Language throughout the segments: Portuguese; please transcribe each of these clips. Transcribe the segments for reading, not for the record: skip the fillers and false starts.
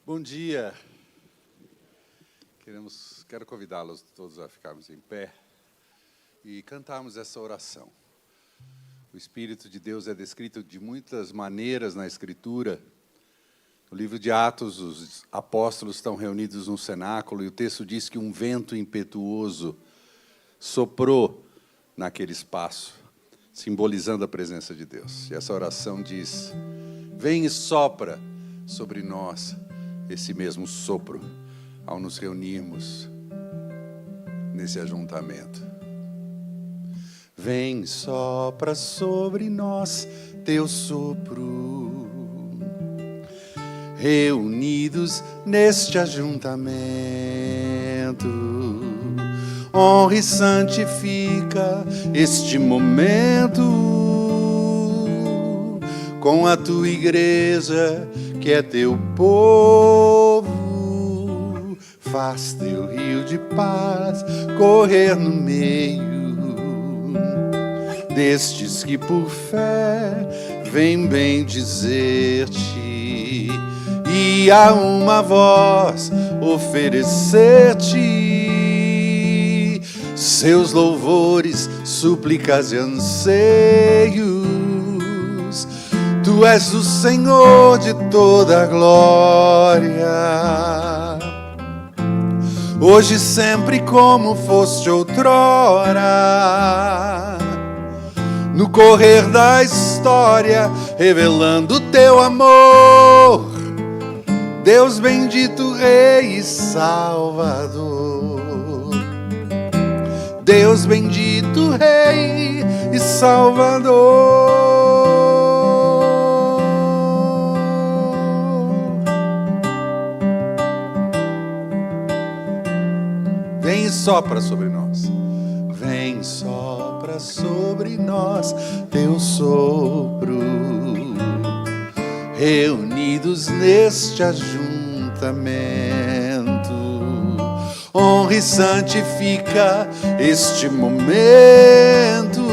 Bom dia. Quero convidá-los todos a ficarmos em pé e cantarmos essa oração. O Espírito de Deus é descrito de muitas maneiras na Escritura. No livro de Atos, os apóstolos estão reunidos num cenáculo e o texto diz que um vento impetuoso soprou naquele espaço, simbolizando a presença de Deus. E essa oração diz: vem e sopra sobre nós esse mesmo sopro, ao nos reunirmos nesse ajuntamento. Vem, sopra sobre nós teu sopro, reunidos neste ajuntamento. Honra e santifica este momento com a tua igreja, que é teu povo. Faz teu rio de paz correr no meio destes que por fé vem bendizer-te e a uma voz oferecer-te seus louvores, súplicas e anseios. Tu és o Senhor de toda a glória, hoje e sempre como foste outrora, no correr da história, revelando teu amor, Deus bendito, Rei e Salvador. Deus bendito, Rei e Salvador. Vem e sopra sobre nós. Vem, sopra sobre nós teu sopro, reunidos neste ajuntamento. Honra e santifica este momento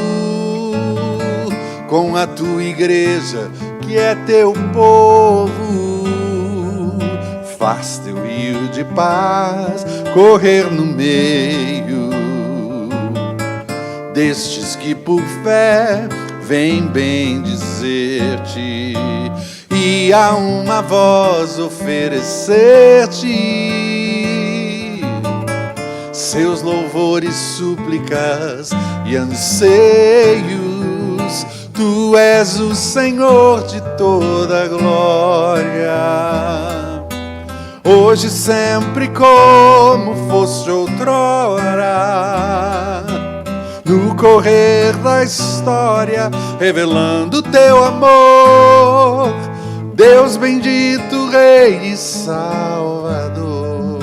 com a tua igreja, que é teu povo. Faz teu rio de paz correr no meio destes que por fé vem bendizer-te e a uma voz oferecer-te seus louvores, súplicas e anseios. Tu és o Senhor de toda a glória, hoje e sempre como foste outrora, no correr da história, revelando teu amor, Deus bendito, Rei e Salvador.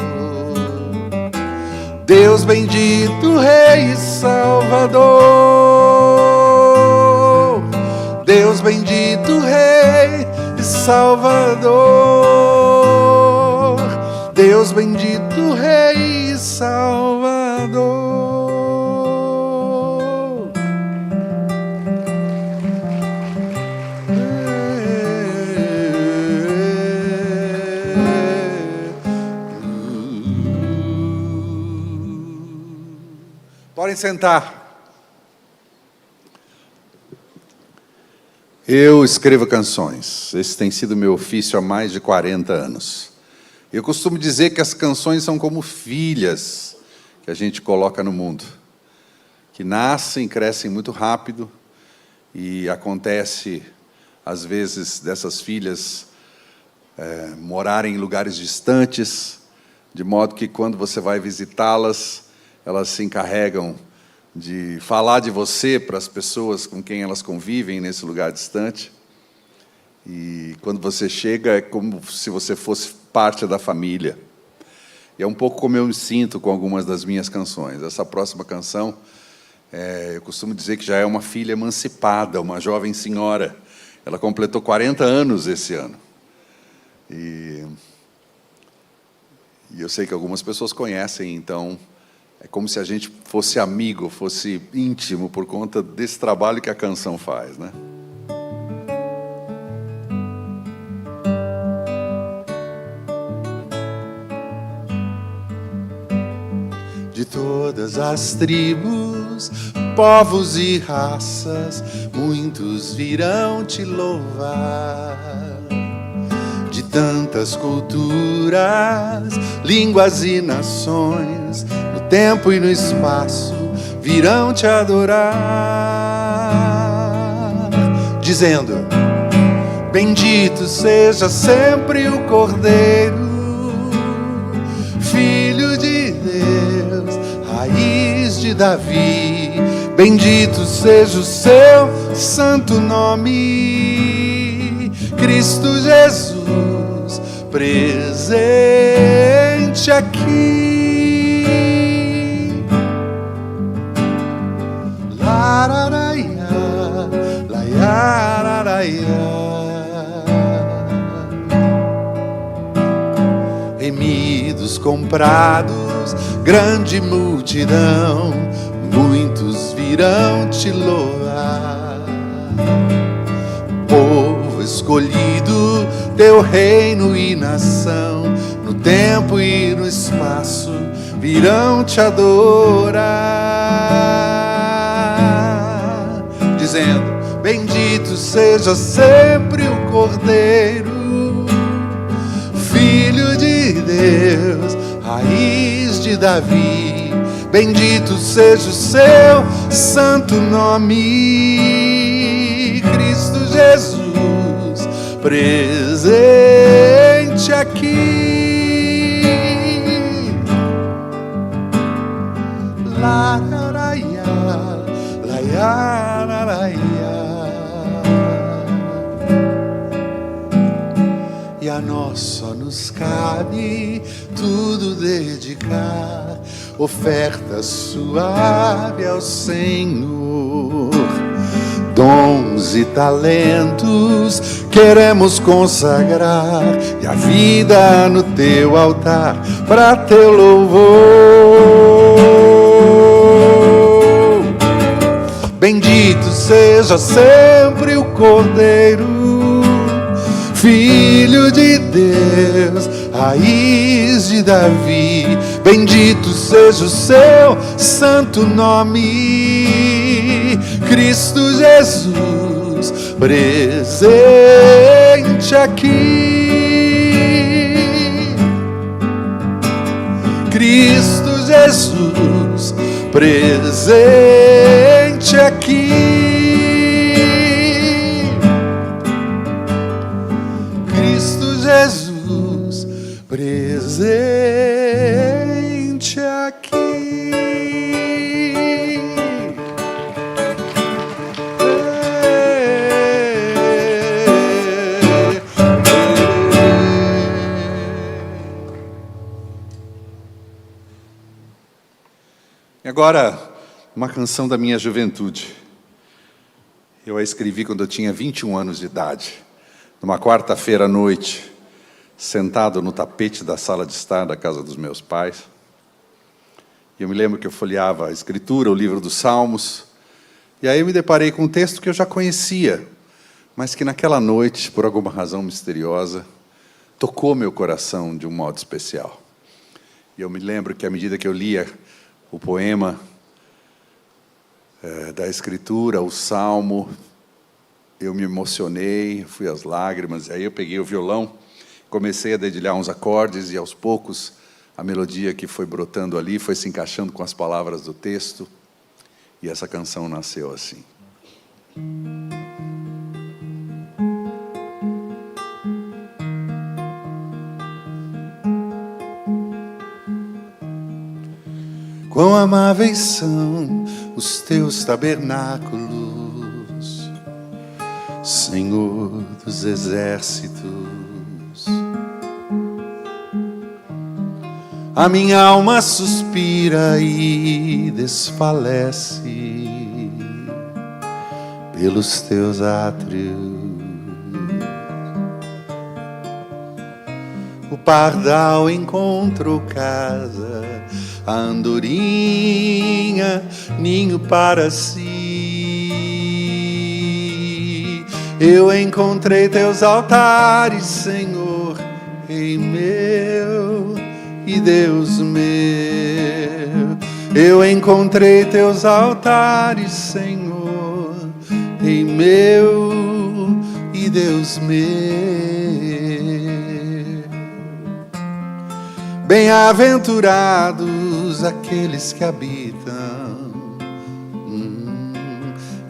Deus bendito, Rei e Salvador. Deus bendito, Rei e Salvador. Deus bendito, Rei e Salvador. Podem sentar. Eu escrevo canções. Esse tem sido meu ofício há mais de 40 anos. Eu costumo dizer que as canções são como filhas que a gente coloca no mundo, que nascem, crescem muito rápido e acontece, às vezes, dessas filhas morarem em lugares distantes, de modo que quando você vai visitá-las, elas se encarregam de falar de você para as pessoas com quem elas convivem nesse lugar distante. E quando você chega, é como se você fosse parte da família. E é um pouco como eu me sinto com algumas das minhas canções. Essa próxima canção, eu costumo dizer que já é uma filha emancipada, uma jovem senhora. Ela completou 40 anos esse ano. E eu sei que algumas pessoas conhecem, então é como se a gente fosse amigo, fosse íntimo, por conta desse trabalho que a canção faz, né? de todas as tribos, povos e raças, muitos virão te louvar. De tantas culturas, línguas e nações, no tempo e no espaço, virão te adorar, dizendo: bendito seja sempre o Cordeiro, Filho de Deus, raiz de Davi. Bendito seja o seu santo nome, Cristo Jesus, presente aqui. Lararaia, laiararaia. Remidos, comprados, grande multidão, muitos virão te louvar. Povo escolhido, teu reino e nação, no tempo e no espaço, virão te adorar, dizendo: bendito seja sempre o Cordeiro, Filho de Deus, raiz de Davi. Bendito seja o seu santo nome, Cristo Jesus, presente aqui. Lararaia, laiararaia. E a nós só nos cabe tudo dedicar, oferta suave ao Senhor. Dons e talentos queremos consagrar, e a vida no teu altar para teu louvor. Bendito seja sempre o Cordeiro, Filho de Deus, raiz de Davi. Bendito seja o seu santo nome, Cristo Jesus, presente aqui. Cristo Jesus, presente aqui. Jesus, presente aqui. E agora, uma canção da minha juventude. Eu a escrevi quando eu tinha 21 anos de idade, numa quarta-feira à noite, sentado no tapete da sala de estar da casa dos meus pais. E eu me lembro que eu folheava a Escritura, o livro dos Salmos, e aí eu me deparei com um texto que eu já conhecia, mas que naquela noite, por alguma razão misteriosa, tocou meu coração de um modo especial. E eu me lembro que à medida que eu lia o poema da Escritura, o Salmo, eu me emocionei, fui às lágrimas, e aí eu peguei o violão, comecei a dedilhar uns acordes, e aos poucos a melodia que foi brotando ali foi se encaixando com as palavras do texto, e essa canção nasceu assim. Quão amáveis são os teus tabernáculos, Senhor dos exércitos. A minha alma suspira e desfalece pelos teus átrios. O pardal encontrou casa, a andorinha ninho para si. Eu encontrei teus altares, Senhor, Rei meu e Deus meu. Eu encontrei teus altares, Senhor, Rei meu e Deus meu. Bem-aventurados aqueles que habitam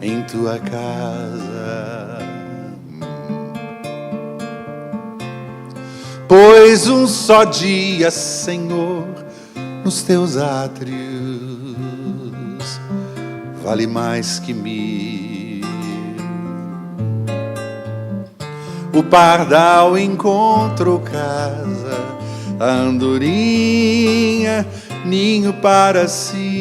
em tua casa, pois um só dia, Senhor, nos teus átrios vale mais que 1000. O pardal encontrou casa, a andorinha ninho para si.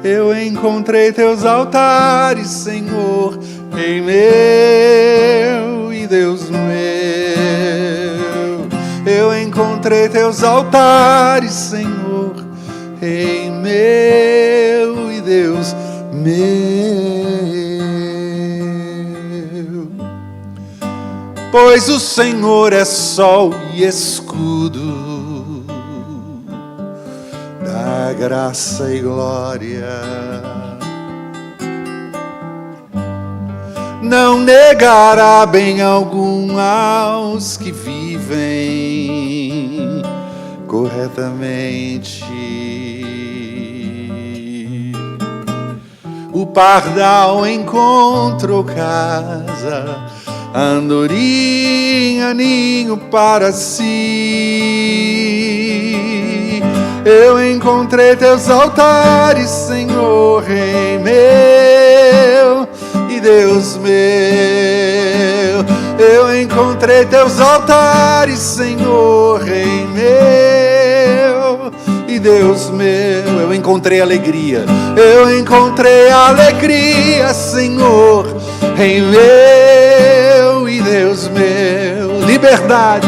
Eu encontrei teus altares, Senhor, Rei meu e Deus meu. Eu encontrei teus altares, Senhor, Rei meu e Deus meu. Pois o Senhor é sol e escudo, da graça e glória. Não negará bem algum aos que vivem corretamente. O pardal encontrou casa, andorinha ninho para si. Eu encontrei teus altares, Senhor, Rei meu e Deus meu. Eu encontrei teus altares, Senhor, Rei meu e Deus meu. Eu encontrei alegria, eu encontrei alegria, Senhor, Rei meu e Deus meu. Liberdade,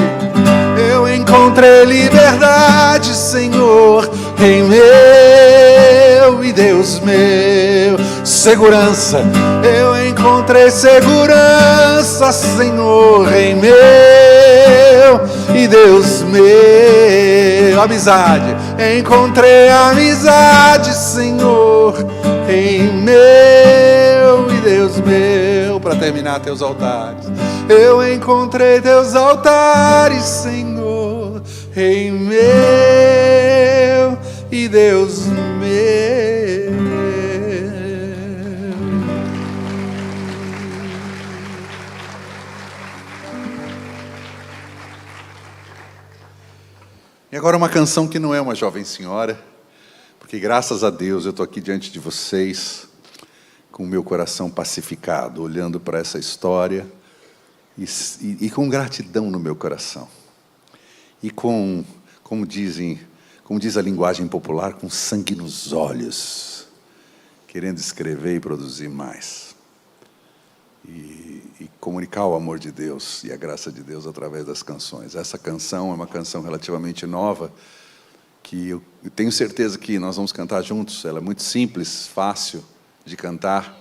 eu encontrei liberdade, Senhor, Rei meu e Deus meu. Segurança, eu encontrei segurança, Senhor, Rei meu e Deus meu. Amizade, encontrei amizade, Senhor, Rei meu e Deus meu. Para terminar, teus altares, eu encontrei teus altares, Senhor, Rei meu e Deus meu. E agora uma canção que não é uma jovem senhora, porque graças a Deus eu estou aqui diante de vocês com o meu coração pacificado, olhando para essa história e com gratidão no meu coração. E como diz a linguagem popular, com sangue nos olhos, querendo escrever e produzir mais. E comunicar o amor de Deus e a graça de Deus através das canções. Essa canção é uma canção relativamente nova, que eu tenho certeza que nós vamos cantar juntos. Ela é muito simples, fácil de cantar.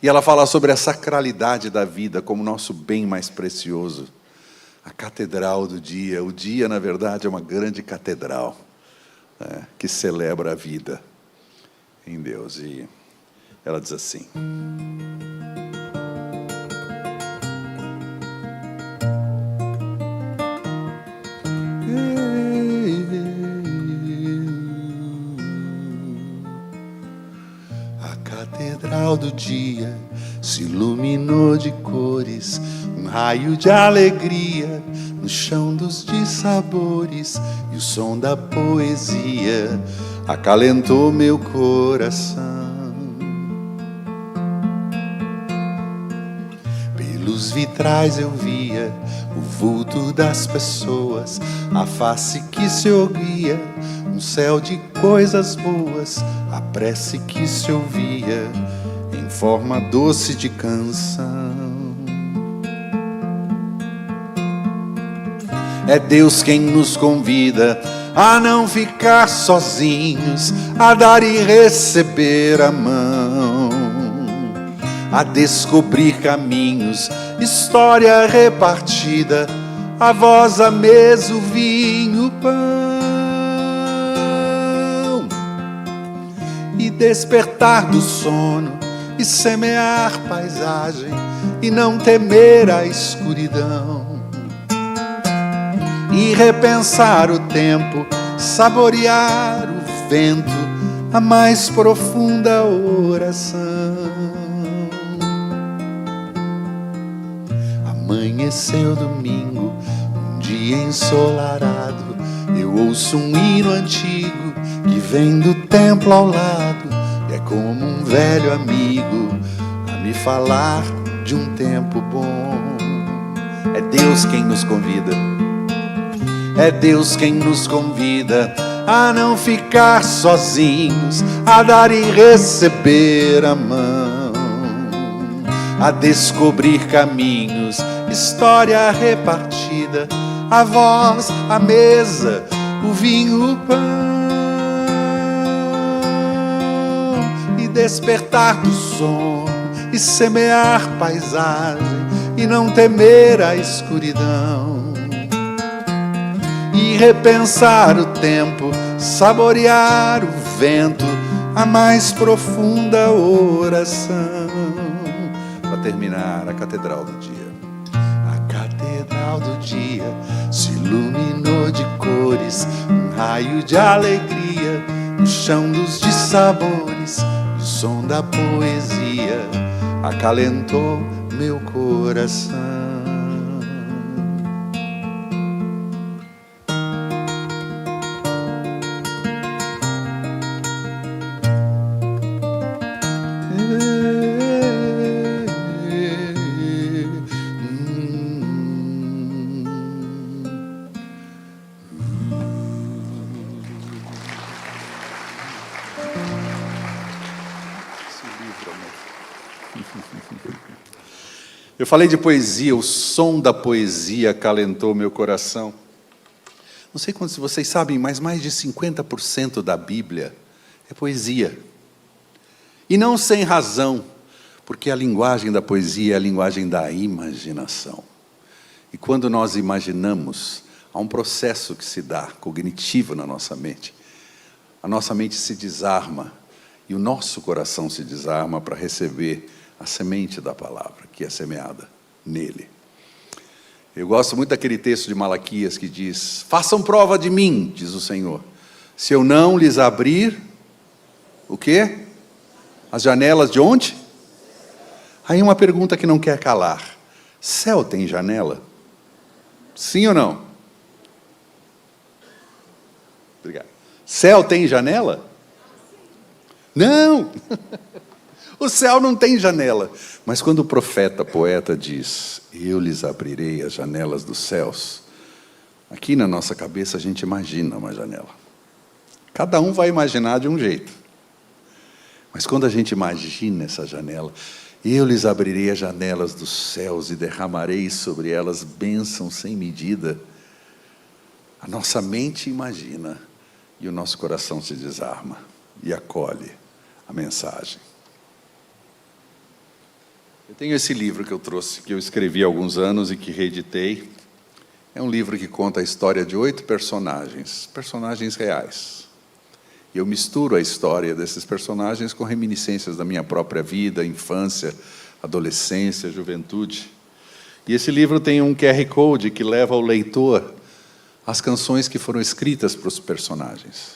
E ela fala sobre a sacralidade da vida como nosso bem mais precioso. A catedral do dia. O dia, na verdade, é uma grande catedral, que celebra a vida em Deus. E ela diz assim: a catedral do dia se iluminou de cores, um raio de alegria no chão dos dissabores, e o som da poesia acalentou meu coração. Pelos vitrais eu via o vulto das pessoas, a face que se erguia, um céu de coisas boas, a prece que se ouvia em forma doce de canção. É Deus quem nos convida a não ficar sozinhos, a dar e receber a mão, a descobrir caminhos, história repartida, a voz, a mesa, o vinho, o pão. despertar do sono e semear paisagem e não temer a escuridão, e repensar o tempo, saborear o vento, a mais profunda oração. Amanheceu domingo, um dia ensolarado, eu ouço um hino antigo que vem do templo ao lado, e é como um velho amigo a me falar de um tempo bom. É Deus quem nos convida, é Deus quem nos convida a não ficar sozinhos, a dar e receber a mão, a descobrir caminhos, história repartida, a voz, a mesa, o vinho, o pão, e despertar do sono e semear paisagem e não temer a escuridão, e repensar o tempo, saborear o vento, a mais profunda oração. Para terminar, a Catedral do Dia. A Catedral do Dia se iluminou de cores, um raio de alegria no chão dos dissabores, e o som da poesia acalentou meu coração. Eu falei de poesia, o som da poesia acalentou meu coração. Não sei quantos de vocês sabem, mas mais de 50% da Bíblia é poesia. E não sem razão, porque a linguagem da poesia é a linguagem da imaginação. E quando nós imaginamos, há um processo que se dá, cognitivo na nossa mente. A nossa mente se desarma e o nosso coração se desarma para receber a semente da palavra que é semeada nele. Eu gosto muito daquele texto de Malaquias que diz: façam prova de mim, diz o Senhor, se eu não lhes abrir, o quê? As janelas de onde? Aí uma pergunta que não quer calar: céu tem janela? Sim ou não? Obrigado. Céu tem janela? Não! O céu não tem janela. Mas quando o profeta, poeta diz: eu lhes abrirei as janelas dos céus, aqui na nossa cabeça a gente imagina uma janela. Cada um vai imaginar de um jeito. Mas quando a gente imagina essa janela: eu lhes abrirei as janelas dos céus e derramarei sobre elas bênçãos sem medida, a nossa mente imagina e o nosso coração se desarma e acolhe a mensagem. Eu tenho esse livro que eu trouxe, que eu escrevi há alguns anos e que reeditei. É um livro que conta a história de 8 personagens, personagens reais. E eu misturo a história desses personagens com reminiscências da minha própria vida, infância, adolescência, juventude. E esse livro tem um QR Code que leva o leitor às canções que foram escritas para os personagens.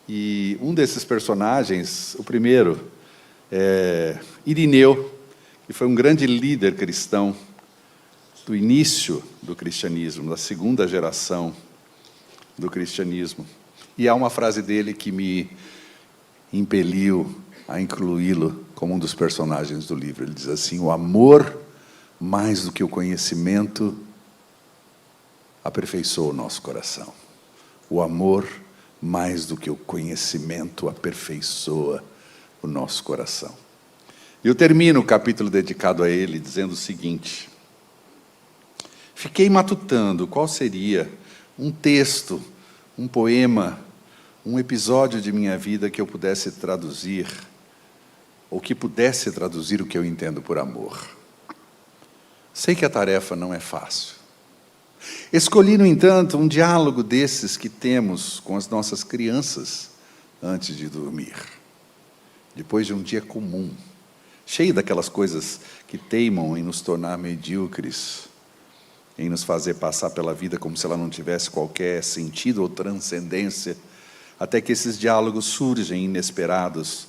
E um desses personagens, o primeiro, é Irineu, que foi um grande líder cristão do início do cristianismo, da segunda geração do cristianismo. E há uma frase dele que me impeliu a incluí-lo como um dos personagens do livro. Ele diz assim: o amor, mais do que o conhecimento, aperfeiçoa o nosso coração. O amor, mais do que o conhecimento, aperfeiçoa o nosso coração. Eu termino o capítulo dedicado a ele dizendo o seguinte: fiquei matutando qual seria um texto, um poema, um episódio de minha vida que eu pudesse traduzir, ou que pudesse traduzir o que eu entendo por amor. Sei que a tarefa não é fácil. Escolhi, no entanto, um diálogo desses que temos com as nossas crianças antes de dormir, depois de um dia comum, cheio daquelas coisas que teimam em nos tornar medíocres, em nos fazer passar pela vida como se ela não tivesse qualquer sentido ou transcendência, até que esses diálogos surgem inesperados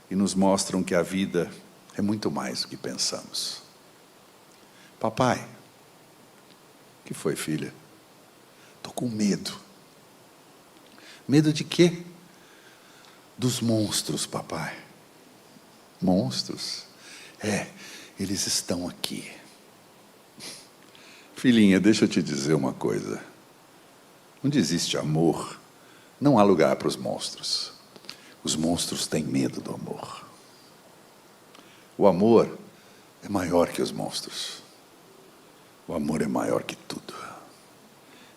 e nos mostram que a vida é muito mais do que pensamos. Papai, o que foi, filha? Estou com medo. Medo de quê? Dos monstros, papai. Monstros? Eles estão aqui. Filhinha, deixa eu te dizer uma coisa. Onde existe amor, não há lugar para os monstros. Os monstros têm medo do amor. O amor é maior que os monstros. O amor é maior que tudo.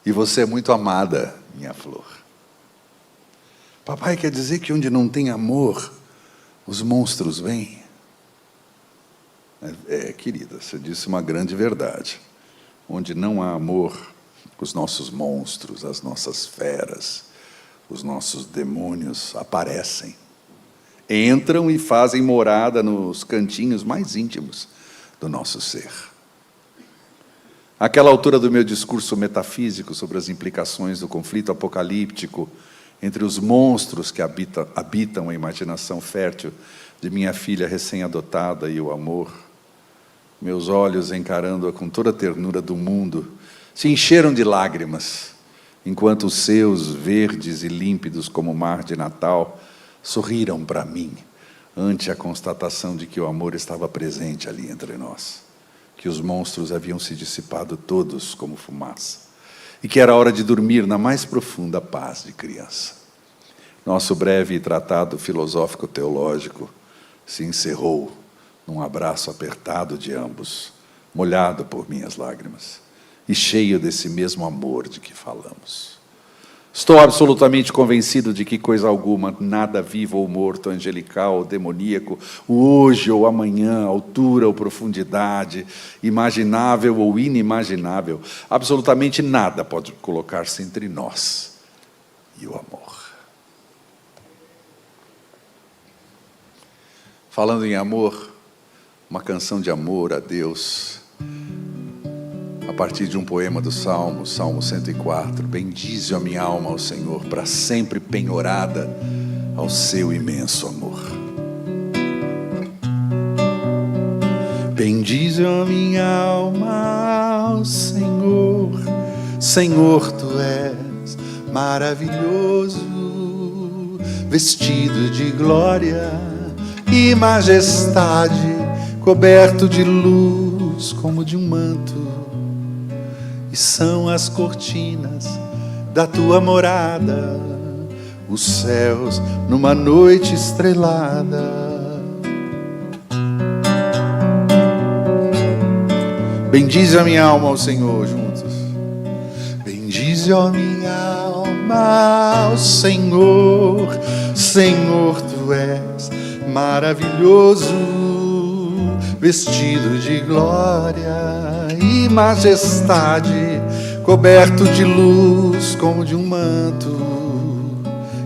E você é muito amada, minha flor. Papai, quer dizer que onde não tem amor, os monstros vêm? Querida, você disse uma grande verdade. Onde não há amor, os nossos monstros, as nossas feras, os nossos demônios aparecem. Entram e fazem morada nos cantinhos mais íntimos do nosso ser. Àquela altura do meu discurso metafísico sobre as implicações do conflito apocalíptico entre os monstros que habitam a imaginação fértil de minha filha recém-adotada e o amor, meus olhos, encarando-a com toda a ternura do mundo, se encheram de lágrimas, enquanto os seus, verdes e límpidos como o mar de Natal, sorriram para mim, ante a constatação de que o amor estava presente ali entre nós, que os monstros haviam se dissipado todos como fumaça, e que era hora de dormir na mais profunda paz de criança. Nosso breve tratado filosófico-teológico se encerrou num abraço apertado de ambos, molhado por minhas lágrimas, e cheio desse mesmo amor de que falamos. Estou absolutamente convencido de que coisa alguma, nada vivo ou morto, angelical ou demoníaco, hoje ou amanhã, altura ou profundidade, imaginável ou inimaginável, absolutamente nada pode colocar-se entre nós e o amor. Falando em amor, uma canção de amor a Deus, a partir de um poema do Salmo 104. Bendize a minha alma ao Senhor, para sempre penhorada ao seu imenso amor. Bendize a minha alma ao Senhor, Senhor, tu és maravilhoso, vestido de glória e majestade, coberto de luz como de um manto, e são as cortinas da tua morada, os céus numa noite estrelada. Bendize a minha alma ao Senhor, juntos. Bendize a minha alma ao Senhor, Senhor, tu és maravilhoso, vestido de glória e majestade, coberto de luz como de um manto,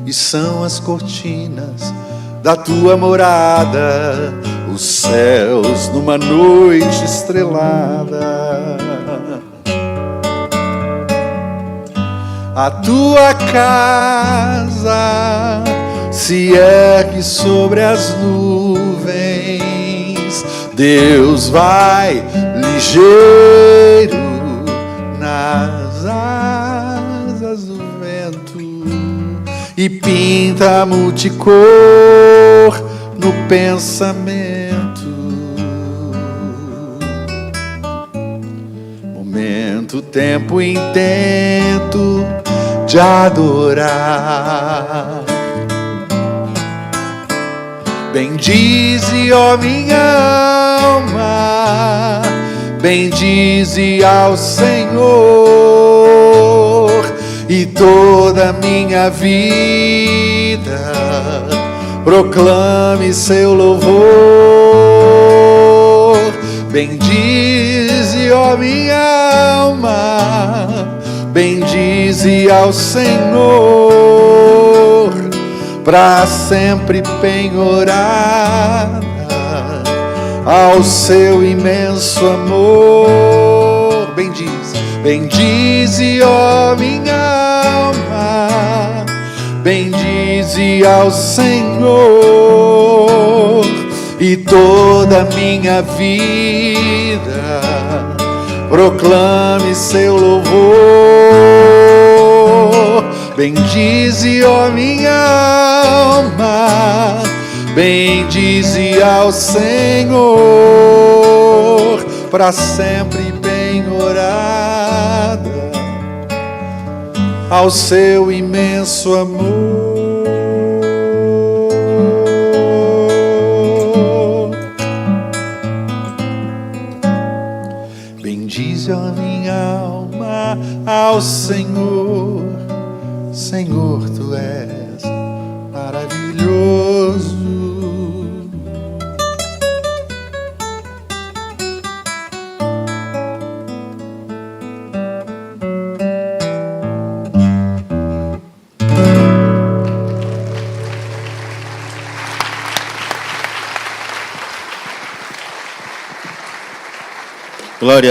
e são as cortinas da tua morada, os céus numa noite estrelada. A tua casa se ergue sobre as nuvens, Deus vai ligeiro nas asas do vento e pinta multicor no pensamento. Momento, tempo intento de adorar. Bendize, ó minha alma, bendize ao Senhor, e toda a minha vida proclame seu louvor. Bendize, ó minha alma, bendize ao Senhor, para sempre penhorada ao seu imenso amor. Bendize, ó minha alma, bendize ao Senhor, e toda a minha vida proclame seu louvor. Bendize, ó minha alma, bendize ao Senhor, para sempre penhorada ao seu imenso amor. Bendize, ó minha alma, ao Senhor. Senhor, tu és maravilhoso. Glória